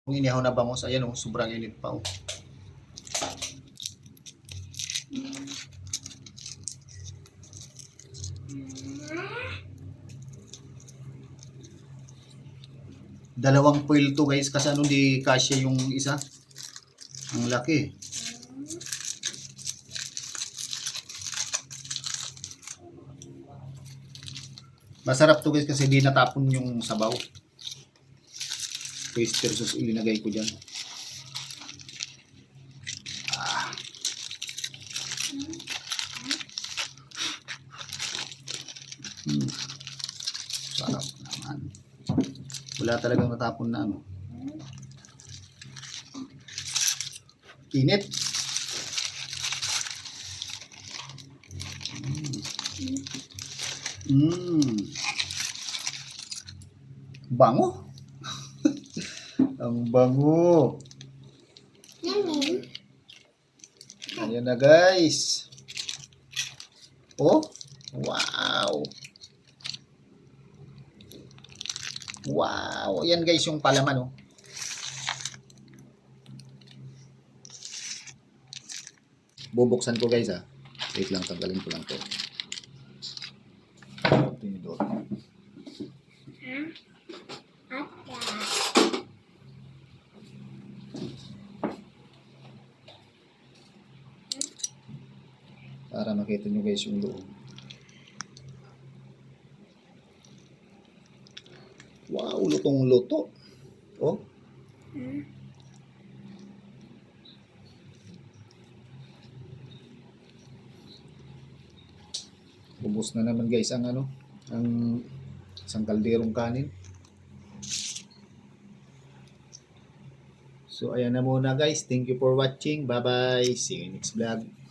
Kung inihaw na bangus, ayan oh, sobrang init pa oh. Dalawang foil to guys kasi ano di kasya yung isa. Ang laki. Masarap to guys kasi di natapon yung sabaw. Oyster sauce ilinagay ko dyan. Sarap naman. Wala talagang natapon na ano. Init. Bango. Ang bango. Ayan na guys. Oh, wow. Wow, ayan guys yung palaman oh. Bubuksan ko guys ah. Wait lang, tanggalin ko lang to. Tinidor. Para makita nyo guys yung loob. Wow, lutong-luto. Oh. Ubos na naman guys ang ano, ang isang kalderong kanin. So ayan na muna guys. Thank you for watching. Bye bye. See you next vlog.